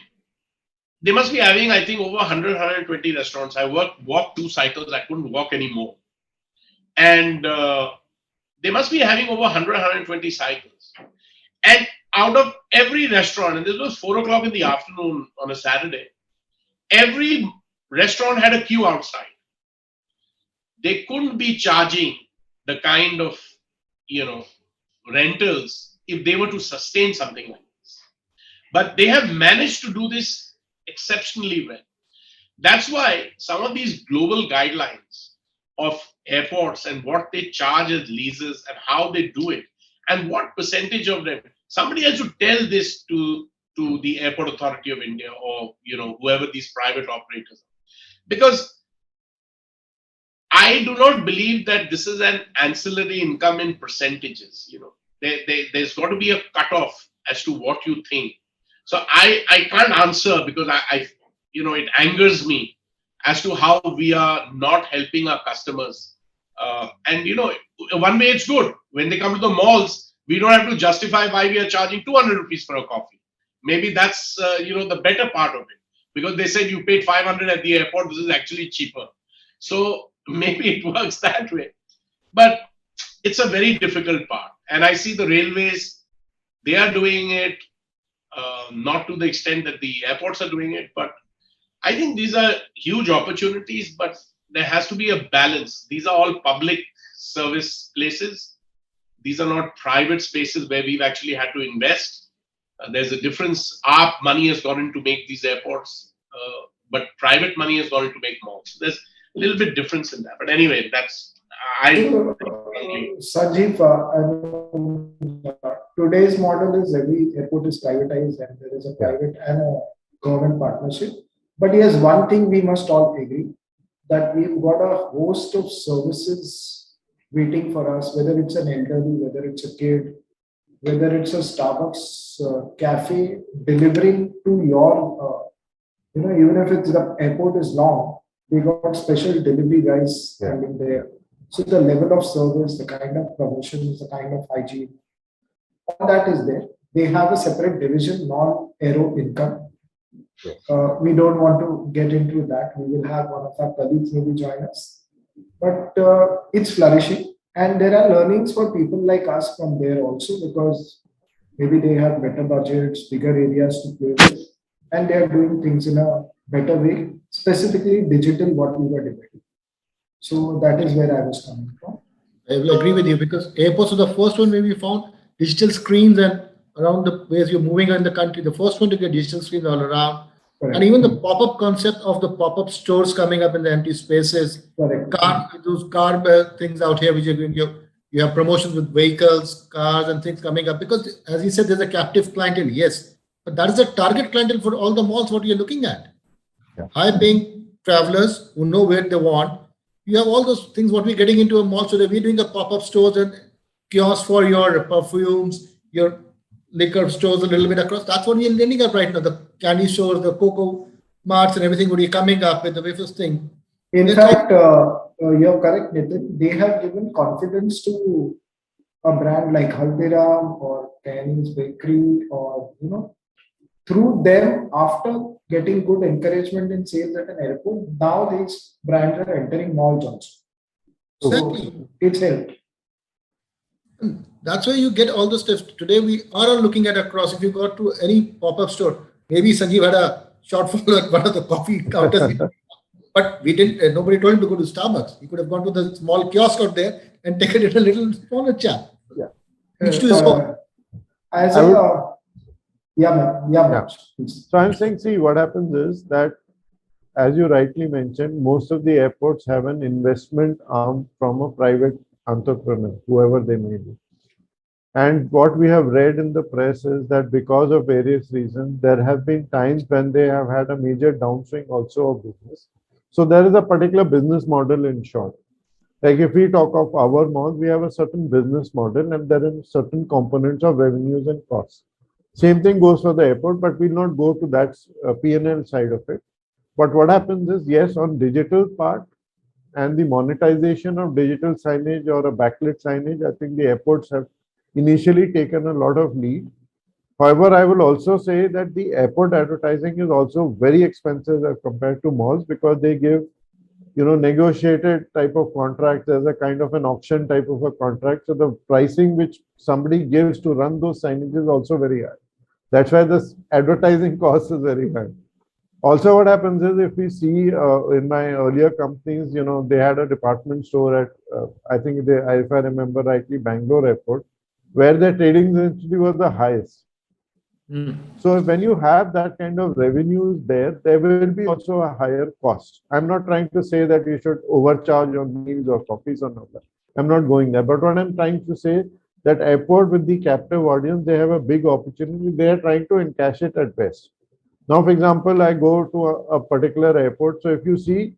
they must be having, I think, over 100, 120 restaurants. I walked 2 cycles, I couldn't walk anymore. And they must be having over 100, 120 cycles. And out of every restaurant, and this was 4 o'clock in the afternoon on a Saturday, every restaurant had a queue outside. They couldn't be charging the kind of, rentals if they were to sustain something like this. But they have managed to do this exceptionally well. That's why some of these global guidelines of airports and what they charge as leases and how they do it and what percentage of them, somebody has to tell this to the Airport Authority of India or whoever these private operators are. Because I do not believe that this is an ancillary income in percentages. There's got to be a cutoff as to what you think. So I can't answer because it angers me as to how we are not helping our customers. One way it's good. When they come to the malls, we don't have to justify why we are charging 200 rupees for a coffee. Maybe that's the better part of it, because they said you paid 500 at the airport. This is actually cheaper. So maybe it works that way. But it's a very difficult part. And I see the railways, they are doing it, not to the extent that the airports are doing it. But I think these are huge opportunities, but there has to be a balance. These are all public service places. These are not private spaces where we've actually had to invest. There's a difference. Our money has gone in to make these airports. but private money has gone into make malls. There's a little bit difference in that. But anyway, that's I So, frankly. Sanjeev, today's model is every airport is privatized and there is a Yeah. private and a government partnership. But yes, one thing we must all agree that we've got a host of services waiting for us, whether it's an elderly, whether it's a kid, whether it's a Starbucks cafe delivering to your, even if it's the airport is long, they got special delivery guys Yeah. standing there. So the level of service, the kind of promotions, the kind of hygiene, all that is there. They have a separate division, non-aero income. Yes. We don't want to get into that. We will have one of our colleagues maybe join us. But it's flourishing. And there are learnings for people like us from there also because maybe they have better budgets, bigger areas to play with, and they are doing things in a better way, specifically digital, what we were debating. So that is where I was coming from. I will agree with you because airports are the first one where we found digital screens and around the ways you're moving in the country, the first one to get digital screens all around. Correct. And even the pop-up concept of the pop-up stores coming up in the empty spaces, Correct. those car things out here, which are going you have promotions with vehicles, cars, and things coming up. Because as you said, there's a captive clientele, yes, but that is a target clientele for all the malls. What you're looking at, Yeah. high-paying travelers who know where they want. You have all those things. What we're getting into a mall today, we're doing a pop-up stores and kiosks for your perfumes, your liquor stores a little bit across. That's what we're ending up right now. The candy stores, the cocoa marts, and everything. What are coming up with the wafers thing? In It's fact, you're correct, Nitin. They have given confidence to a brand like Haldiram or Chinese Bakery, or through them after getting good encouragement in sales at an airport. Now these brands are entering malls also. So exactly. it's helped. That's why you get all the stuff. Today we are all looking at across. If you go to any pop-up store, maybe Sanjeev had a shortfall at one of the coffee counters, but we didn't. Nobody told him to go to Starbucks. He could have gone to the small kiosk out there and taken it a little smaller chat. Yeah. Each to his own. As I a, would- yeah, ma'am. Yeah, ma'am. Please. So I'm saying, see, what happens is that, as you rightly mentioned, most of the airports have an investment arm from a private entrepreneur, whoever they may be. And what we have read in the press is that because of various reasons, there have been times when they have had a major downswing also of business. So there is a particular business model in short. Like if we talk of our mall, we have a certain business model and there are certain components of revenues and costs. Same thing goes for the airport, but we'll not go to that P&L side of it. But what happens is, yes, on digital part and the monetization of digital signage or a backlit signage, I think the airports have initially taken a lot of lead. However, I will also say that the airport advertising is also very expensive as compared to malls because they give, negotiated type of contracts as a kind of an auction type of a contract. So the pricing which somebody gives to run those signages is also very high. That's why this advertising cost is very high. Also, what happens is if we see in my earlier companies, they had a department store at, I think they, if I remember rightly, Bangalore airport, where their trading density was the highest. So when you have that kind of revenues there will be also a higher cost. I'm not trying to say that you should overcharge on meals or coffees or not that. I'm not going there. But what I'm trying to say that airport with the captive audience, they have a big opportunity. They are trying to encash it at best. Now, for example, I go to a particular airport. So if you see,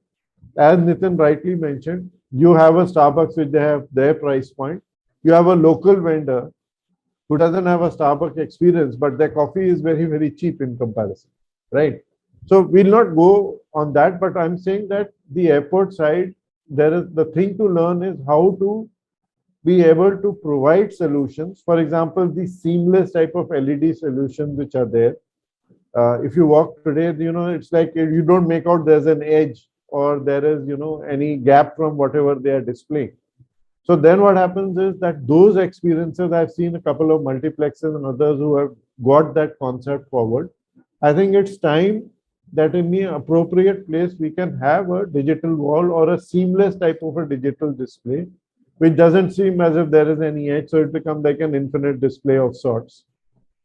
as Nitin rightly mentioned, you have a Starbucks which they have their price point. You have a local vendor who doesn't have a Starbucks experience, but their coffee is very, very cheap in comparison, right? So we'll not go on that, but I'm saying that the airport side, there is the thing to learn is how to be able to provide solutions. For example, the seamless type of LED solutions which are there. If you walk today, it's like you don't make out there's an edge or there is, any gap from whatever they are displaying. So then what happens is that those experiences, I've seen a couple of multiplexes and others who have got that concept forward. I think it's time that in the appropriate place, we can have a digital wall or a seamless type of a digital display, which doesn't seem as if there is any edge. So it becomes like an infinite display of sorts.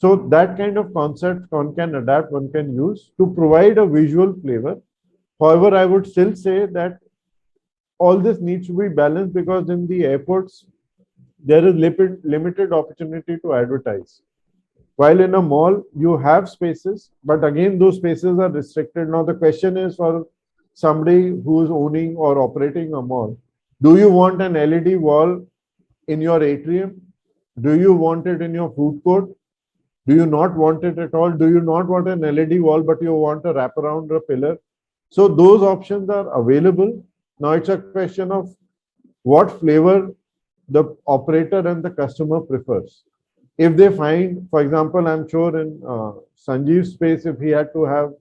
So that kind of concept one can adapt, one can use to provide a visual flavor. However, I would still say that all this needs to be balanced because in the airports, there is limited opportunity to advertise. While in a mall, you have spaces, but again, those spaces are restricted. Now, the question is for somebody who is owning or operating a mall, do you want an LED wall in your atrium? Do you want it in your food court? Do you not want it at all? Do you not want an LED wall, but you want a wraparound or a pillar? So those options are available. Now it's a question of what flavor the operator and the customer prefers. If they find, for example, I'm sure in Sanjeev's space, if he had to have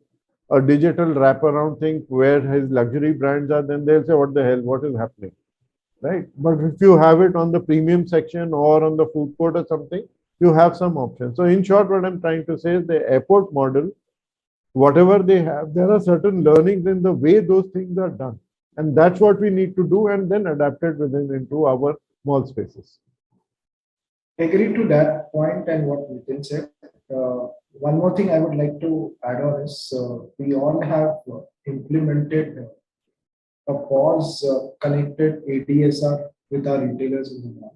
a digital wraparound thing where his luxury brands are, then they'll say, what the hell, what is happening? Right? But if you have it on the premium section or on the food court or something, you have some options. So in short, what I'm trying to say is the airport model, whatever they have, there are certain learnings in the way those things are done. And that's what we need to do and then adapt it within into our mall spaces. Agree to that point and what Nitin said. One more thing I would like to add on is we all have implemented a pause connected ADSR with our retailers in the mall.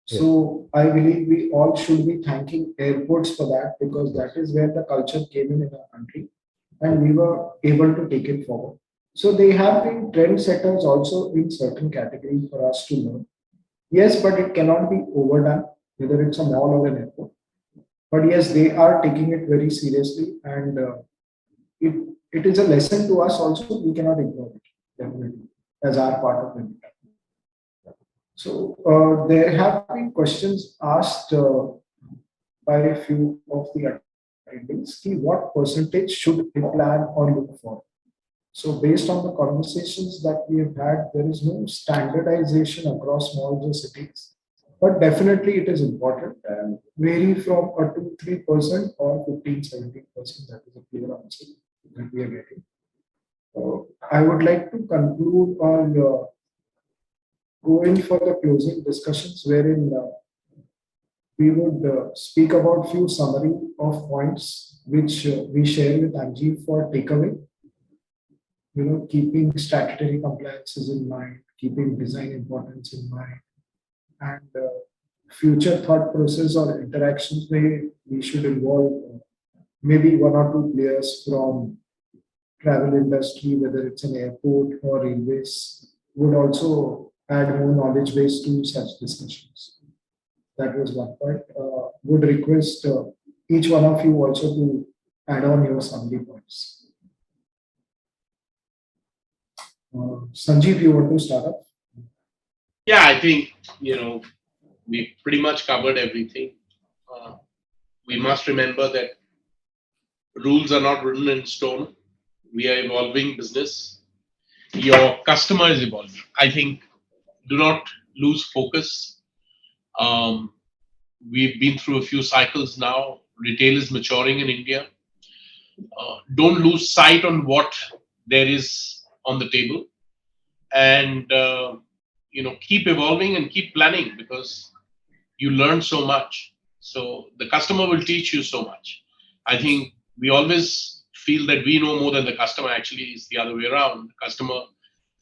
So I believe we all should be thanking airports for that because that is where the culture came in our country and we were able to take it forward. So they have been trendsetters also in certain categories for us to learn. Yes, but it cannot be overdone, whether it's a mall or an airport. But yes, they are taking it very seriously and it, it is a lesson to us also. We cannot ignore it, definitely, as our part of it. So there have been questions asked by a few of the attendees. What percentage should they plan or look for? So based on the conversations that we have had, there is no standardization across malls or cities. But definitely it is important and vary from a 2-3% or 15-17%. That is a clear answer that we are getting. I would like to conclude on going for the closing discussions wherein we would speak about few summary of points which we share with Anjeev for takeaway. Keeping statutory compliances in mind, keeping design importance in mind, and future thought process or interactions where we should involve maybe one or two players from travel industry, whether it's an airport or railways, would also add more knowledge base to such discussions. That was one point. Would request each one of you also to add on your summary points. Sanjeev, you want to start up? Yeah, I think, we pretty much covered everything. We must remember that rules are not written in stone. We are evolving business. Your customer is evolving. I think do not lose focus. We've been through a few cycles now. Retail is maturing in India. Don't lose sight on what there is on the table. And, keep evolving and keep planning because you learn so much. So the customer will teach you so much. I think we always feel that we know more than the customer. Actually, it's the other way around. The customer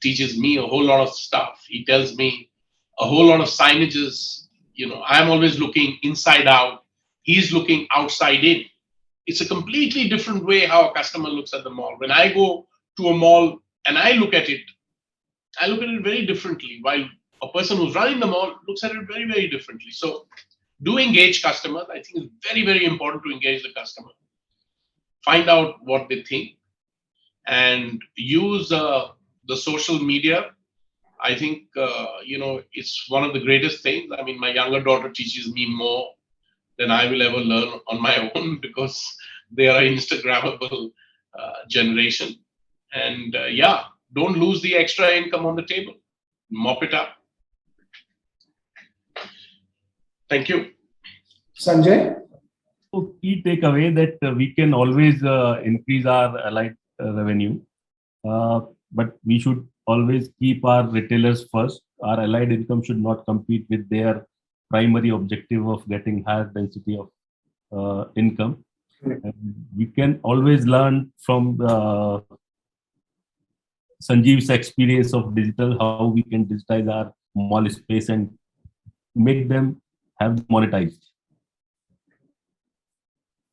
teaches me a whole lot of stuff. He tells me a whole lot of signages. I'm always looking inside out. He's looking outside in. It's a completely different way how a customer looks at the mall. When I go to a mall and I look at it very differently, while a person who's running the mall looks at it very, very differently. So do engage customers. I think it's very, very important to engage the customer. Find out what they think and use the social media. I think, it's one of the greatest things. I mean, my younger daughter teaches me more than I will ever learn on my own because they are an Instagrammable generation. And don't lose the extra income on the table. Mop it up. Thank you. Sanjay? So key takeaway that we can always increase our allied revenue, but we should always keep our retailers first. Our allied income should not compete with their primary objective of getting higher density of income. Correct. And we can always learn from Sanjeev's experience of digital, how we can digitize our mall space and make them have monetized.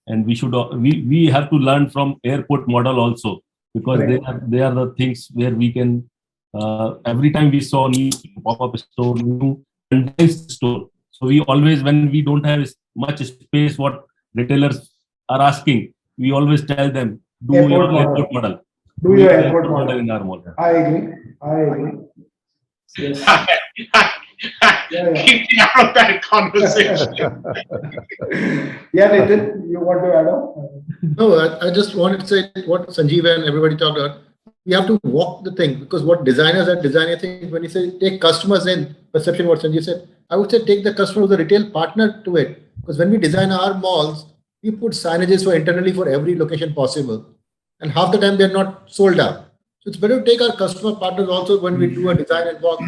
And we have to learn from airport model also, because Correct. they are the things where we can every time we saw new pop-up store, new condensed store. So we always, when we don't have much space, what retailers are asking, we always tell them, do Airport your model. airport model. Do your airport model. In our mall. I agree. I agree. Yes. Yeah. Keep me out of that conversation. Yeah, Nathan, you want to add on? No, I just wanted to say what Sanjeev and everybody talked about. We have to walk the thing, because what designers are designing, I think when you say take customers in, perception, what Sanjeev said, I would say take the customer as a retail partner to it. Because when we design our malls, we put signages for internally for every location possible. And half the time they're not sold out. So it's better to take our customer partners also when we do a design and walk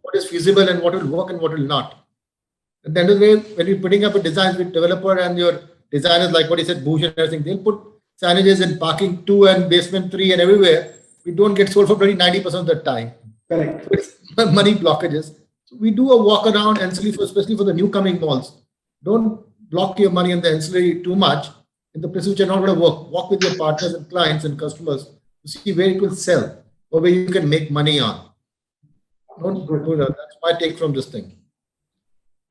what is feasible and what will work and what will not. At the end of the day, when you're putting up a design with developer and your designers, like what he said, Bhush and everything, they'll put signages in parking 2 and basement 3 and everywhere. We don't get sold for 90% of the time. Correct. So it's money blockages. So we do a walk around ancillary, especially for the new coming malls. Don't block your money in the ancillary too much in the places which are not going to work. Walk with your partners and clients and customers to see where it will sell or where you can make money on. Don't do that. That's my take from this thing.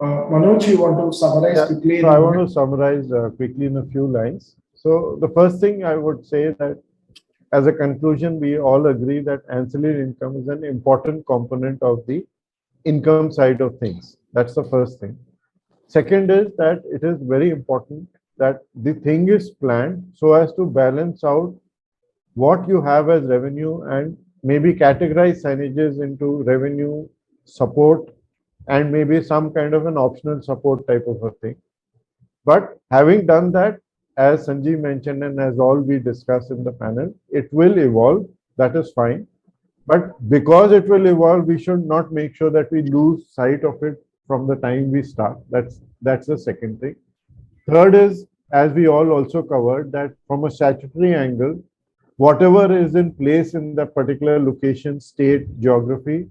Manoj, you want to summarize Yeah, quickly? so I want to summarize quickly in a few lines. So the first thing I would say that as a conclusion, we all agree that ancillary income is an important component of the income side of things. That's the first thing. Second is that it is very important that the thing is planned so as to balance out what you have as revenue and maybe categorize signages into revenue, support, and maybe some kind of an optional support type of a thing. But having done that, as Sanjeev mentioned and as all we discussed in the panel, it will evolve. That is fine. But because it will evolve, we should not make sure that we lose sight of it from the time we start. That's the second thing. Third is, as we all also covered, that from a statutory angle, whatever is in place in that particular location, state, geography,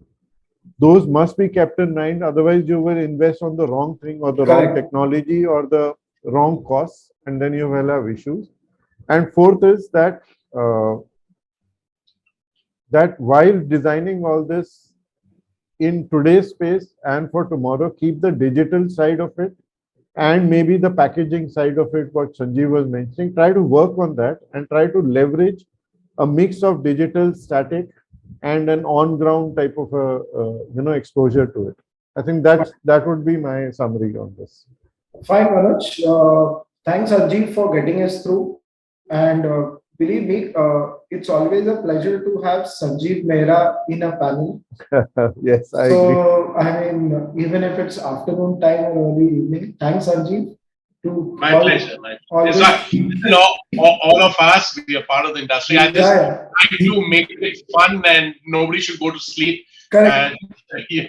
those must be kept in mind. Otherwise, you will invest on the wrong thing or the wrong technology or the wrong costs, and then you will have issues. And fourth is that that while designing all this in today's space and for tomorrow, keep the digital side of it and maybe the packaging side of it, what Sanjeev was mentioning. Try to work on that and try to leverage a mix of digital, static, and an on-ground type of a exposure to it. I think that would be my summary on this. Fine, Manoj. Thanks, Sanjeev, for getting us through. And believe me, it's always a pleasure to have Sanjeev Mehra in a panel. Yes, I agree. So, I mean, even if it's afternoon time or early evening, thanks, Sanjeev. My pleasure. All of us, we are part of the industry. I just try to make it fun and nobody should go to sleep. Correct. And,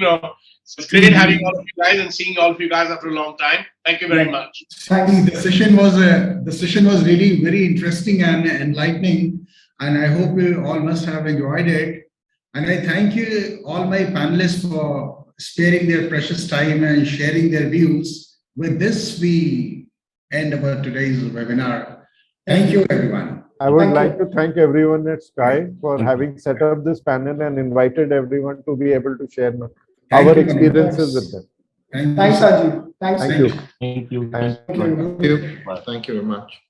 so it's great having all of you guys and seeing all of you guys after a long time. Thank you very much. Thanks. The session was really very interesting and enlightening, and I hope you all must have enjoyed it. And I thank you all my panelists for sparing their precious time and sharing their views. With this, we end our today's webinar. Thank you, everyone. I would like to thank everyone at Sky for having set up this panel and invited everyone to be able to share our experiences with them. Thanks, Sanjeev. Thanks. Thank you. Thank you. Thank you. Thank you very much.